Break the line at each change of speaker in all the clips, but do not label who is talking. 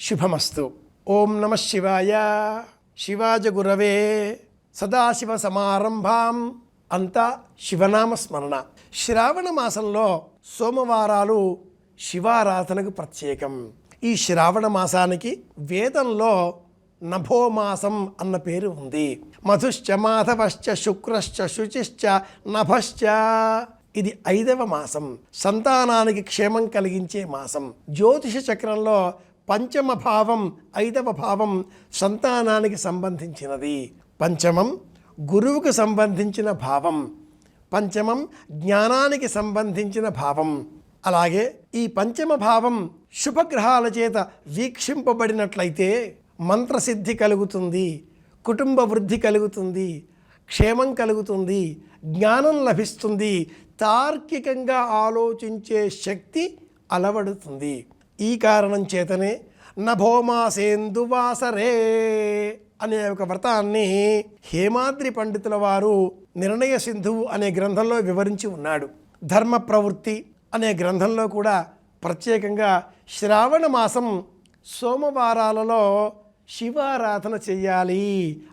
శుభమస్తు. ఓం నమ శివాయ. శివాజ గురవే సదాశివ సమారంభాం. అంతా శివనామ స్మరణ. శ్రావణ మాసంలో సోమవారాలు శివారాధనకు ప్రత్యేకం. ఈ శ్రావణ మాసానికి వేదంలో నభోమాసం అన్న పేరు ఉంది. మధుశ్చ మాధవశ్చ శుక్రశ్చ శుచిశ్చ నభశ్చ. ఇది 5వ మాసం. సంతానానికి క్షేమం కలిగించే మాసం. జ్యోతిష చక్రంలో 5వ భావం 5వ భావం సంతానానికి సంబంధించినది. పంచమం గురువుకు సంబంధించిన భావం. పంచమం జ్ఞానానికి సంబంధించిన భావం. అలాగే ఈ 5వ భావం శుభగ్రహాల చేత వీక్షింపబడినట్లయితే మంత్రసిద్ధి కలుగుతుంది, కుటుంబ వృద్ధి కలుగుతుంది, క్షేమం కలుగుతుంది, జ్ఞానం లభిస్తుంది, తార్కికంగా ఆలోచించే శక్తి అలవడుతుంది. ఈ కారణం చేతనే నభోమాసేందువాసరే అనే ఒక వ్రతాన్ని హేమాద్రి పండితుల వారు నిర్ణయ సింధువు అనే గ్రంథంలో వివరించి ఉన్నాడు. ధర్మ ప్రవృత్తి అనే గ్రంథంలో కూడా ప్రత్యేకంగా శ్రావణ మాసం సోమవారాలలో శివారాధన చెయ్యాలి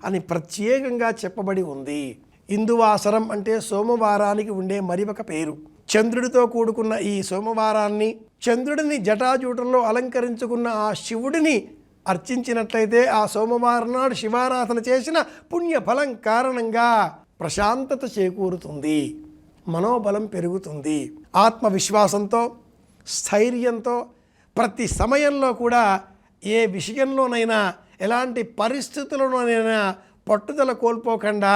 అని ప్రత్యేకంగా చెప్పబడి ఉంది. ఇందువాసరం అంటే సోమవారానికి ఉండే మరి ఒక పేరు. చంద్రుడితో కూడుకున్న ఈ సోమవారాన్ని, చంద్రుడిని జటాజూటంలో అలంకరించుకున్న ఆ శివుడిని అర్చించినట్లయితే ఆ సోమవారం నాడు శివారాధన చేసిన పుణ్యఫలం కారణంగా ప్రశాంతత చేకూరుతుంది, మనోబలం పెరుగుతుంది. ఆత్మవిశ్వాసంతో, స్థైర్యంతో ప్రతి సమయంలో కూడా ఏ విషయంలోనైనా, ఎలాంటి పరిస్థితుల్లోనైనా పట్టుదల కోల్పోకుండా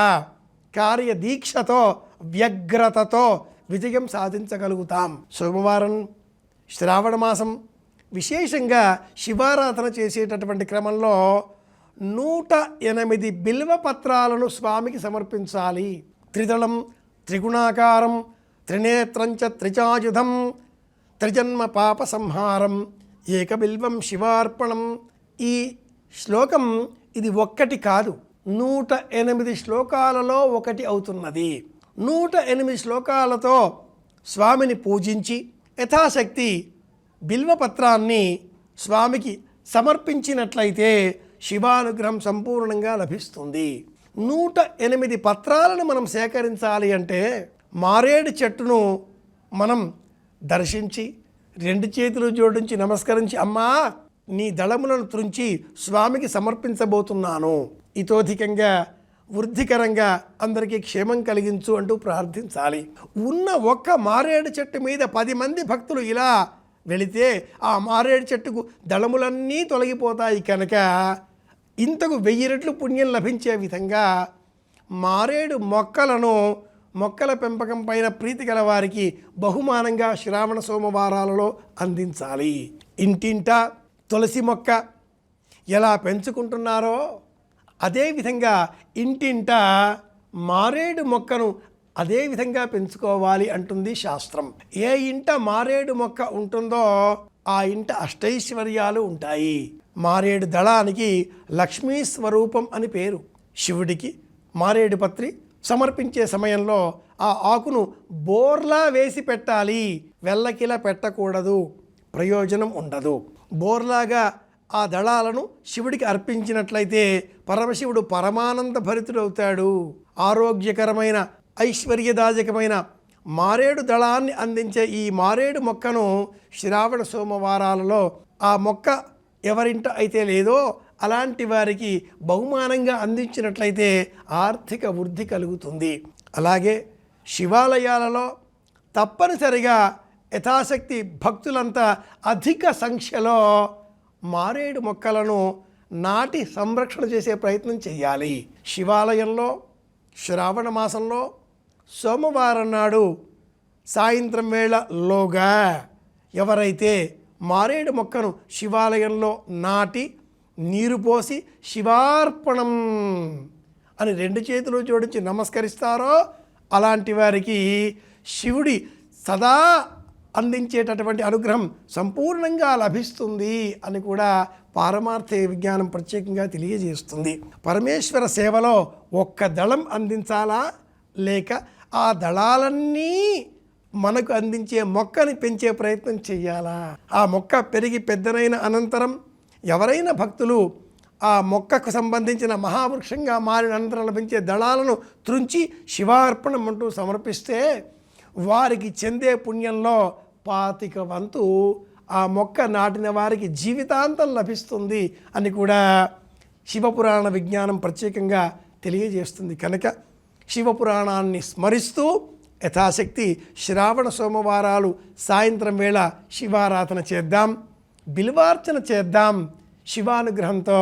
కార్యదీక్షతో, వ్యగ్రతతో విజయం సాధించగలుగుతాం. సోమవారం శ్రావణ మాసం విశేషంగా శివారాధన చేసేటటువంటి క్రమంలో 108 బిల్వ పత్రాలను స్వామికి సమర్పించాలి. త్రిదళం త్రిగుణాకారం త్రినేత్రంచ త్రిచాయుధం త్రిజన్మ పాప సంహారం ఏకబిల్వం శివార్పణం. ఈ శ్లోకం ఇది ఒక్కటి కాదు, 108 శ్లోకాలలో ఒకటి అవుతున్నది. 108 శ్లోకాలతో స్వామిని పూజించి యథాశక్తి బిల్వపత్రాన్ని స్వామికి సమర్పించినట్లయితే శివానుగ్రహం సంపూర్ణంగా లభిస్తుంది. 108 పత్రాలను మనం సేకరించాలి అంటే మారేడు చెట్టును మనం దర్శించి 2 చేతులు జోడించి నమస్కరించి, అమ్మా నీ దళములను త్రుంచి స్వామికి సమర్పించబోతున్నాను, ఇతోధికంగా వృద్ధికరంగా అందరికీ క్షేమం కలిగించు అంటూ ప్రార్థించాలి. ఉన్న ఒక్క మారేడు చెట్టు మీద 10 మంది భక్తులు ఇలా వెళితే ఆ మారేడు చెట్టుకు దళములన్నీ తొలగిపోతాయి కనుక ఇంతకు 1000 రెట్లు పుణ్యం లభించే విధంగా మారేడు మొక్కల పెంపకం పైన ప్రీతి గల వారికి బహుమానంగా శ్రావణ సోమవారాలలో అందించాలి. ఇంటింటా తులసి మొక్క ఎలా పెంచుకుంటున్నారో అదేవిధంగా ఇంటింటా మారేడు మొక్కను అదే విధంగా పెంచుకోవాలి అంటుంది శాస్త్రం. ఏ ఇంట మారేడు మొక్క ఉంటుందో ఆ ఇంట అష్టైశ్వర్యాలు ఉంటాయి. మారేడు దళానికి లక్ష్మీ స్వరూపం అని పేరు. శివుడికి మారేడు పత్రి సమర్పించే సమయంలో ఆ ఆకును బోర్లా వేసి పెట్టాలి, వెల్లకిలా పెట్టకూడదు, ప్రయోజనం ఉండదు. బోర్లాగా ఆ దళాలను శివుడికి అర్పించినట్లయితే పరమశివుడు పరమానంద భరితుడవుతాడు. ఆరోగ్యకరమైన ఐశ్వర్యదాయకమైన మారేడు దళాన్ని అందించే ఈ మారేడు మొక్కను శ్రావణ సోమవారాలలో ఆ మొక్క ఎవరింట అయితే లేదో అలాంటి వారికి బహుమానంగా అందించినట్లయితే ఆర్థిక వృద్ధి కలుగుతుంది. అలాగే శివాలయాలలో తప్పనిసరిగా యథాశక్తి భక్తులంతా అధిక సంఖ్యలో మారేడు మొక్కలను నాటి సంరక్షణ చేసే ప్రయత్నం చేయాలి. శివాలయంలో శ్రావణ మాసంలో సోమవారం నాడు సాయంత్రం వేళలోగా ఎవరైతే మారేడు మొక్కను శివాలయంలో నాటి నీరు పోసి శివార్పణం అని 2 చేతులు జోడించి నమస్కరిస్తారో అలాంటి వారికి శివుడి సదా అందించేటటువంటి అనుగ్రహం సంపూర్ణంగా లభిస్తుంది అని కూడా పారమార్థ విజ్ఞానం ప్రత్యేకంగా తెలియజేస్తుంది. పరమేశ్వర సేవలో ఒక్క దళం అందించాలా లేక ఆ దళాలన్నీ మనకు అందించే మొక్కని పెంచే ప్రయత్నం చేయాలా? ఆ మొక్క పెరిగి పెద్దనైన అనంతరం ఎవరైనా భక్తులు ఆ మొక్కకు సంబంధించిన మహావృక్షంగా మారిన అనంతరం లభించే దళాలను త్రుంచి శివార్పణం అంటూ సమర్పిస్తే వారికి చెందే పుణ్యంలో 25 వంతు ఆ మొక్క నాటిన వారికి జీవితాంతం లభిస్తుంది అని కూడా శివపురాణ విజ్ఞానం ప్రత్యేకంగా తెలియజేస్తుంది. కనుక శివపురాణాన్ని స్మరిస్తూ యథాశక్తి శ్రావణ సోమవారాలు సాయంత్రం వేళ శివారాధన చేద్దాం, బిల్వార్చన చేద్దాం. శివానుగ్రహంతో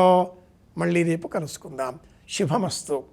మళ్ళీ రేపు కలుసుకుందాం. శుభమస్తు.